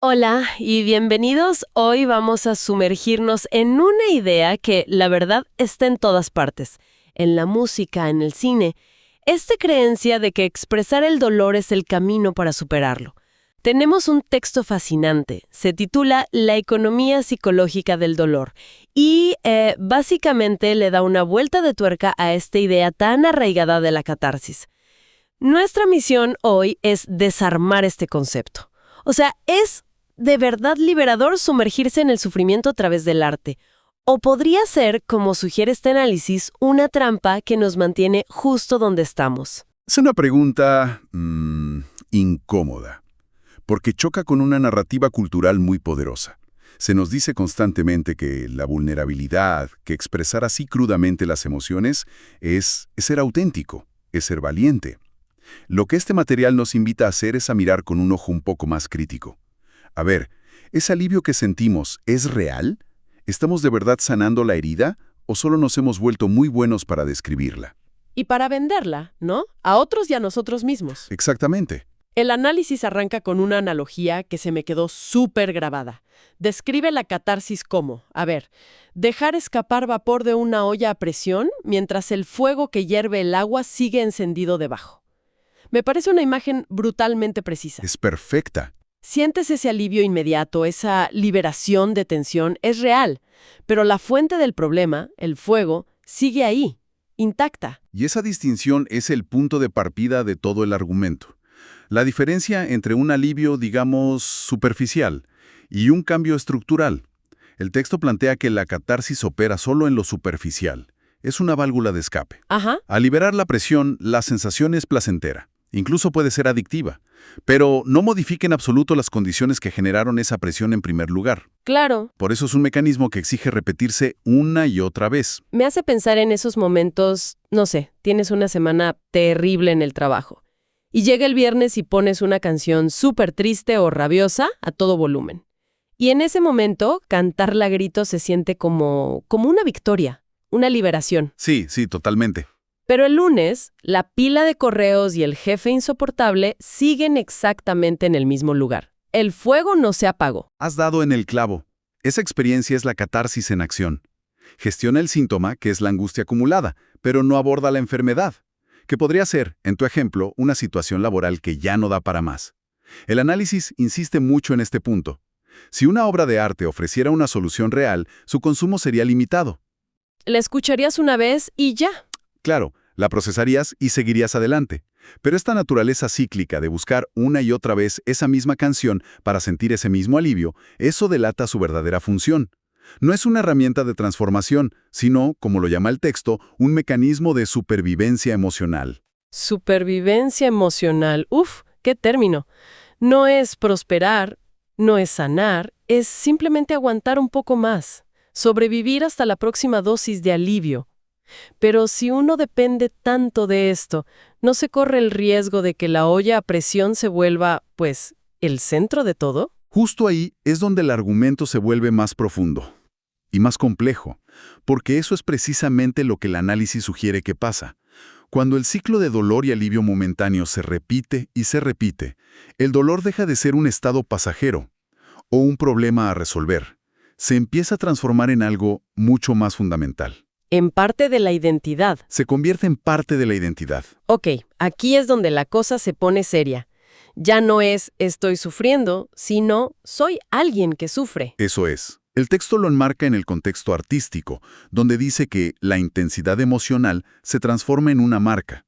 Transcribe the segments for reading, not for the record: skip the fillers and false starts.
Hola y bienvenidos. Hoy vamos a sumergirnos en una idea que, la verdad, está en todas partes, en la música, en el cine. Esta creencia de que expresar el dolor es el camino para superarlo. Tenemos un texto fascinante, se titula La economía psicológica del dolor y básicamente le da una vuelta de tuerca a esta idea tan arraigada de la catarsis. Nuestra misión hoy es desarmar este concepto. O sea, es de verdad liberador sumergirse en el sufrimiento a través del arte. O podría ser, como sugiere este análisis, una trampa que nos mantiene justo donde estamos. Es una pregunta incómoda, porque choca con una narrativa cultural muy poderosa. Se nos dice constantemente que la vulnerabilidad, que expresar así crudamente las emociones, es ser auténtico, es ser valiente. Lo que este material nos invita a hacer es a mirar con un ojo un poco más crítico. A ver, ¿ese alivio que sentimos es real? ¿Estamos de verdad sanando la herida o solo nos hemos vuelto muy buenos para describirla? Y para venderla, ¿no? A otros y a nosotros mismos. Exactamente. El análisis arranca con una analogía que se me quedó súper grabada. Describe la catarsis como, dejar escapar vapor de una olla a presión mientras el fuego que hierve el agua sigue encendido debajo. Me parece una imagen brutalmente precisa. Es perfecta. Sientes ese alivio inmediato, esa liberación de tensión, es real, pero la fuente del problema, el fuego, sigue ahí, intacta. Y esa distinción es el punto de partida de todo el argumento. La diferencia entre un alivio, digamos, superficial y un cambio estructural. El texto plantea que la catarsis opera solo en lo superficial. Es una válvula de escape. Ajá. Al liberar la presión, la sensación es placentera. Incluso puede ser adictiva. Pero no modifica en absoluto las condiciones que generaron esa presión en primer lugar. Claro. Por eso es un mecanismo que exige repetirse una y otra vez. Me hace pensar en esos momentos, no sé, tienes una semana terrible en el trabajo. Y llega el viernes y pones una canción súper triste o rabiosa a todo volumen. Y en ese momento, cantarla a gritos se siente como una victoria, una liberación. Sí, totalmente. Pero el lunes, la pila de correos y el jefe insoportable siguen exactamente en el mismo lugar. El fuego no se apagó. Has dado en el clavo. Esa experiencia es la catarsis en acción. Gestiona el síntoma, que es la angustia acumulada, pero no aborda la enfermedad, que podría ser, en tu ejemplo, una situación laboral que ya no da para más. El análisis insiste mucho en este punto. Si una obra de arte ofreciera una solución real, su consumo sería limitado. La escucharías una vez y ya. Claro, la procesarías y seguirías adelante. Pero esta naturaleza cíclica de buscar una y otra vez esa misma canción para sentir ese mismo alivio, eso delata su verdadera función. No es una herramienta de transformación, sino, como lo llama el texto, un mecanismo de supervivencia emocional. Supervivencia emocional. Uf, qué término. No es prosperar, no es sanar, es simplemente aguantar un poco más. Sobrevivir hasta la próxima dosis de alivio. Pero si uno depende tanto de esto, ¿no se corre el riesgo de que la olla a presión se vuelva, el centro de todo? Justo ahí es donde el argumento se vuelve más profundo y más complejo, porque eso es precisamente lo que el análisis sugiere que pasa. Cuando el ciclo de dolor y alivio momentáneo se repite y se repite, el dolor deja de ser un estado pasajero o un problema a resolver. Se empieza a transformar en algo mucho más fundamental. En parte de la identidad. Se convierte en parte de la identidad. Ok, aquí es donde la cosa se pone seria. Ya no es estoy sufriendo, sino soy alguien que sufre. Eso es. El texto lo enmarca en el contexto artístico, donde dice que la intensidad emocional se transforma en una marca.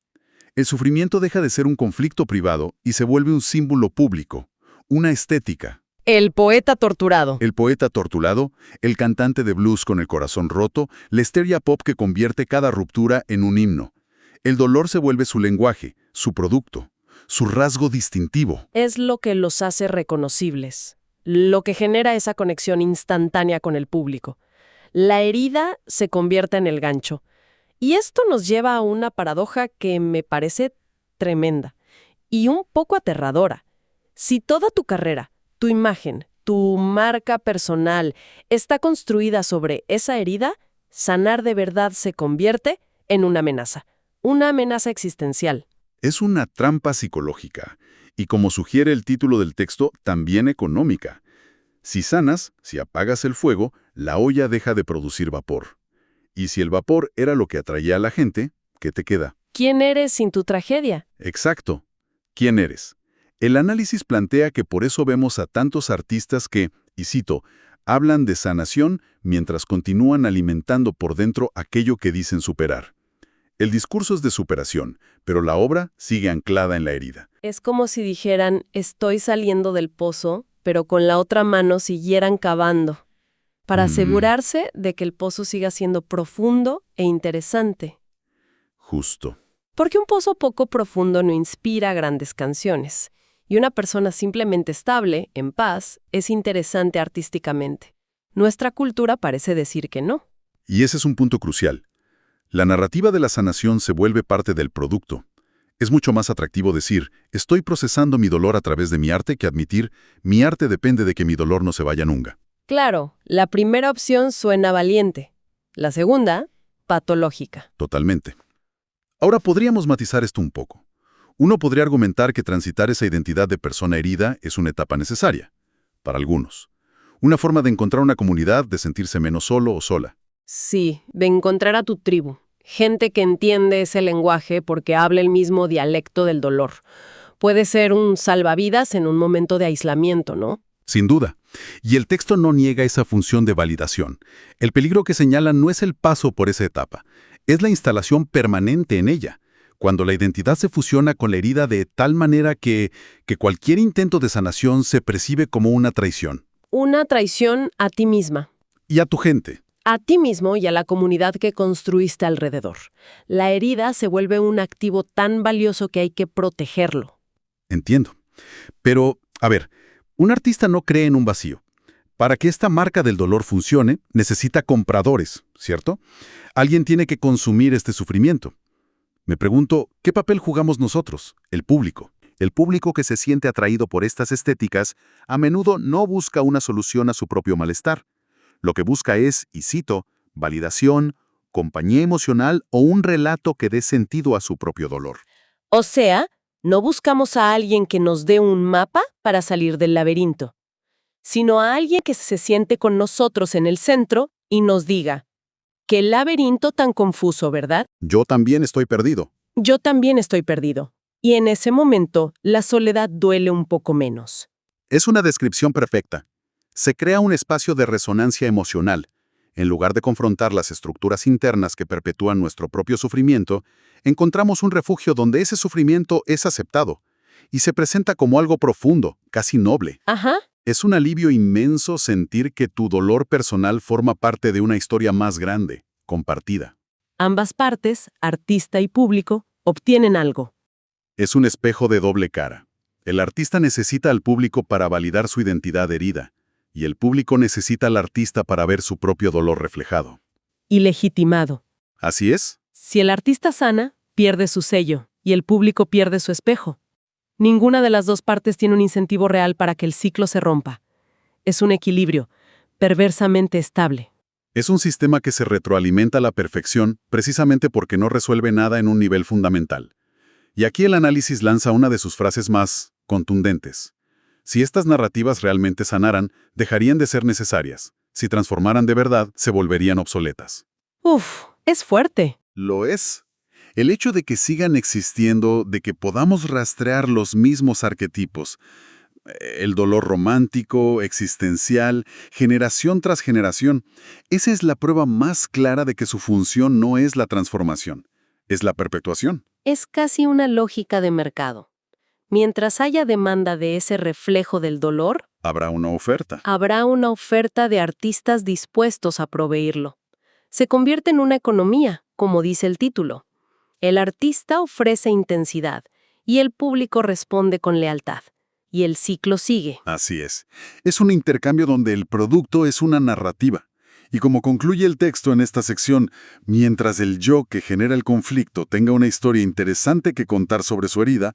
El sufrimiento deja de ser un conflicto privado y se vuelve un símbolo público, una estética. El poeta torturado. El poeta torturado, el cantante de blues con el corazón roto, la histeria pop que convierte cada ruptura en un himno. El dolor se vuelve su lenguaje, su producto, su rasgo distintivo. Es lo que los hace reconocibles, lo que genera esa conexión instantánea con el público. La herida se convierte en el gancho. Y esto nos lleva a una paradoja que me parece tremenda y un poco aterradora. Si toda tu carrera, tu imagen, tu marca personal está construida sobre esa herida, sanar de verdad se convierte en una amenaza existencial. Es una trampa psicológica. Y como sugiere el título del texto, también económica. Si sanas, si apagas el fuego, la olla deja de producir vapor. Y si el vapor era lo que atraía a la gente, ¿qué te queda? ¿Quién eres sin tu tragedia? Exacto. ¿Quién eres? El análisis plantea que por eso vemos a tantos artistas que, y cito, hablan de sanación mientras continúan alimentando por dentro aquello que dicen superar. El discurso es de superación, pero la obra sigue anclada en la herida. Es como si dijeran, estoy saliendo del pozo, pero con la otra mano siguieran cavando, para asegurarse de que el pozo siga siendo profundo e interesante. Justo. Porque un pozo poco profundo no inspira grandes canciones, y una persona simplemente estable, en paz, es interesante artísticamente. Nuestra cultura parece decir que no. Y ese es un punto crucial. La narrativa de la sanación se vuelve parte del producto. Es mucho más atractivo decir, estoy procesando mi dolor a través de mi arte, que admitir, mi arte depende de que mi dolor no se vaya nunca. Claro, la primera opción suena valiente. La segunda, patológica. Totalmente. Ahora podríamos matizar esto un poco. Uno podría argumentar que transitar esa identidad de persona herida es una etapa necesaria, para algunos. Una forma de encontrar una comunidad, de sentirse menos solo o sola. Sí, de encontrar a tu tribu. Gente que entiende ese lenguaje porque habla el mismo dialecto del dolor. Puede ser un salvavidas en un momento de aislamiento, ¿no? Sin duda. Y el texto no niega esa función de validación. El peligro que señala no es el paso por esa etapa, es la instalación permanente en ella, cuando la identidad se fusiona con la herida de tal manera que cualquier intento de sanación se percibe como una traición. Una traición a ti misma. Y a tu gente. A ti mismo y a la comunidad que construiste alrededor. La herida se vuelve un activo tan valioso que hay que protegerlo. Entiendo. Pero, a ver, un artista no cree en un vacío. Para que esta marca del dolor funcione, necesita compradores, ¿cierto? Alguien tiene que consumir este sufrimiento. Me pregunto, ¿qué papel jugamos nosotros, el público? El público que se siente atraído por estas estéticas a menudo no busca una solución a su propio malestar. Lo que busca es, y cito, validación, compañía emocional o un relato que dé sentido a su propio dolor. O sea, no buscamos a alguien que nos dé un mapa para salir del laberinto, sino a alguien que se siente con nosotros en el centro y nos diga, qué laberinto tan confuso, ¿verdad? Yo también estoy perdido. Yo también estoy perdido. Y en ese momento, la soledad duele un poco menos. Es una descripción perfecta. Se crea un espacio de resonancia emocional. En lugar de confrontar las estructuras internas que perpetúan nuestro propio sufrimiento, encontramos un refugio donde ese sufrimiento es aceptado y se presenta como algo profundo, casi noble. Ajá. Es un alivio inmenso sentir que tu dolor personal forma parte de una historia más grande, compartida. Ambas partes, artista y público, obtienen algo. Es un espejo de doble cara. El artista necesita al público para validar su identidad herida, y el público necesita al artista para ver su propio dolor reflejado. Y legitimado. ¿Así es? Si el artista sana, pierde su sello, y el público pierde su espejo. Ninguna de las dos partes tiene un incentivo real para que el ciclo se rompa. Es un equilibrio, perversamente estable. Es un sistema que se retroalimenta a la perfección precisamente porque no resuelve nada en un nivel fundamental. Y aquí el análisis lanza una de sus frases más contundentes. Si estas narrativas realmente sanaran, dejarían de ser necesarias. Si transformaran de verdad, se volverían obsoletas. Uf, es fuerte. Lo es. El hecho de que sigan existiendo, de que podamos rastrear los mismos arquetipos, el dolor romántico, existencial, generación tras generación, esa es la prueba más clara de que su función no es la transformación, es la perpetuación. Es casi una lógica de mercado. Mientras haya demanda de ese reflejo del dolor, Habrá una oferta. habrá una oferta de artistas dispuestos a proveerlo. Se convierte en una economía, como dice el título. El artista ofrece intensidad y el público responde con lealtad. Y el ciclo sigue. Así es. Es un intercambio donde el producto es una narrativa. Y como concluye el texto en esta sección, mientras el yo que genera el conflicto tenga una historia interesante que contar sobre su herida,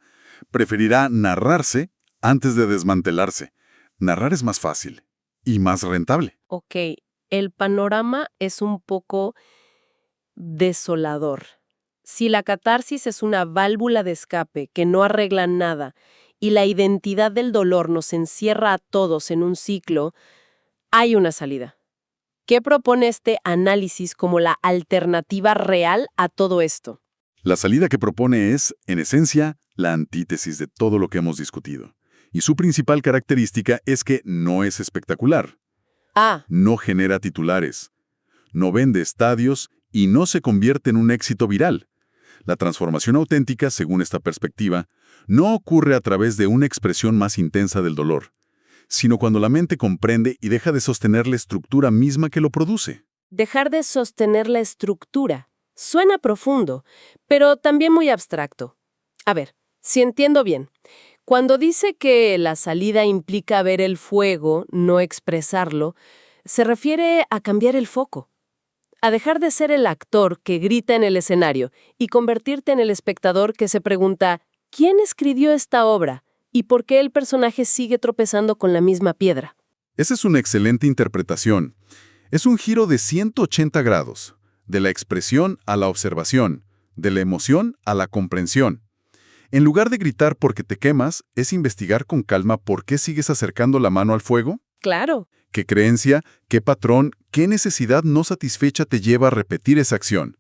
preferirá narrarse antes de desmantelarse. Narrar es más fácil y más rentable. Ok, el panorama es un poco desolador. Si la catarsis es una válvula de escape que no arregla nada y la identidad del dolor nos encierra a todos en un ciclo, hay una salida. ¿Qué propone este análisis como la alternativa real a todo esto? La salida que propone es, en esencia, la antítesis de todo lo que hemos discutido. Y su principal característica es que no es espectacular. No genera titulares, no vende estadios y no se convierte en un éxito viral. La transformación auténtica, según esta perspectiva, no ocurre a través de una expresión más intensa del dolor, sino cuando la mente comprende y deja de sostener la estructura misma que lo produce. Dejar de sostener la estructura. Suena profundo, pero también muy abstracto. A ver, si entiendo bien, cuando dice que la salida implica ver el fuego, no expresarlo, se refiere a cambiar el foco, a dejar de ser el actor que grita en el escenario y convertirte en el espectador que se pregunta, ¿quién escribió esta obra? ¿Y por qué el personaje sigue tropezando con la misma piedra? Esa es una excelente interpretación. Es un giro de 180 grados, de la expresión a la observación, de la emoción a la comprensión. En lugar de gritar porque te quemas, es investigar con calma por qué sigues acercando la mano al fuego. Claro. ¿Qué creencia, qué patrón, qué necesidad no satisfecha te lleva a repetir esa acción?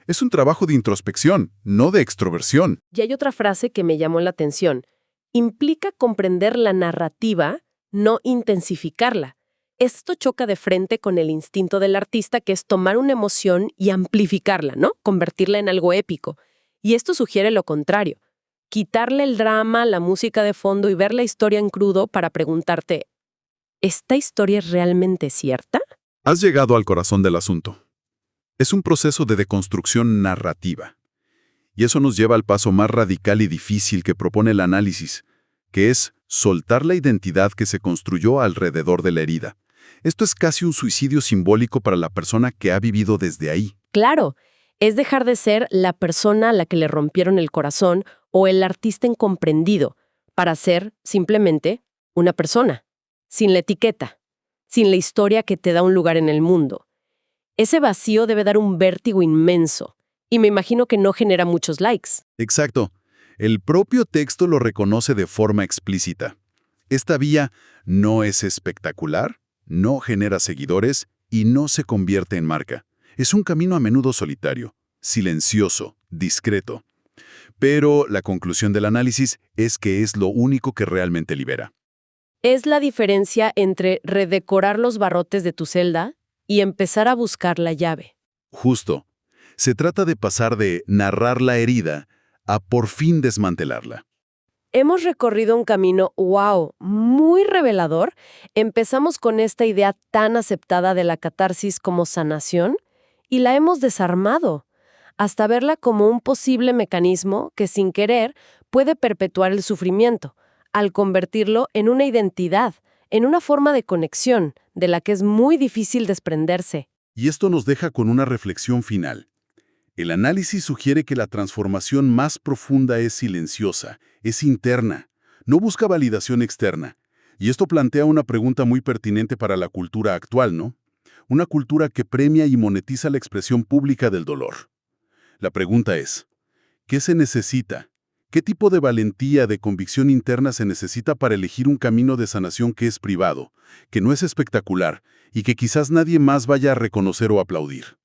Es un trabajo de introspección, no de extroversión. Y hay otra frase que me llamó la atención. Implica comprender la narrativa, no intensificarla. Esto choca de frente con el instinto del artista, que es tomar una emoción y amplificarla, ¿no? Convertirla en algo épico. Y esto sugiere lo contrario. Quitarle el drama, la música de fondo y ver la historia en crudo para preguntarte, ¿esta historia es realmente cierta? Has llegado al corazón del asunto. Es un proceso de deconstrucción narrativa. Y eso nos lleva al paso más radical y difícil que propone el análisis, que es soltar la identidad que se construyó alrededor de la herida. Esto es casi un suicidio simbólico para la persona que ha vivido desde ahí. Claro, es dejar de ser la persona a la que le rompieron el corazón o el artista incomprendido, para ser, simplemente, una persona, sin la etiqueta, sin la historia que te da un lugar en el mundo. Ese vacío debe dar un vértigo inmenso, y me imagino que no genera muchos likes. Exacto. El propio texto lo reconoce de forma explícita. Esta vía no es espectacular, no genera seguidores y no se convierte en marca. Es un camino a menudo solitario, silencioso, discreto. Pero la conclusión del análisis es que es lo único que realmente libera. Es la diferencia entre redecorar los barrotes de tu celda y empezar a buscar la llave. Justo. Se trata de pasar de narrar la herida a por fin desmantelarla. Hemos recorrido un camino, muy revelador. Empezamos con esta idea tan aceptada de la catarsis como sanación y la hemos desarmado, hasta verla como un posible mecanismo que sin querer puede perpetuar el sufrimiento, al convertirlo en una identidad, en una forma de conexión, de la que es muy difícil desprenderse. Y esto nos deja con una reflexión final. El análisis sugiere que la transformación más profunda es silenciosa, es interna, no busca validación externa. Y esto plantea una pregunta muy pertinente para la cultura actual, ¿no? Una cultura que premia y monetiza la expresión pública del dolor. La pregunta es, ¿qué se necesita? ¿Qué tipo de valentía, de convicción interna se necesita para elegir un camino de sanación que es privado, que no es espectacular y que quizás nadie más vaya a reconocer o aplaudir?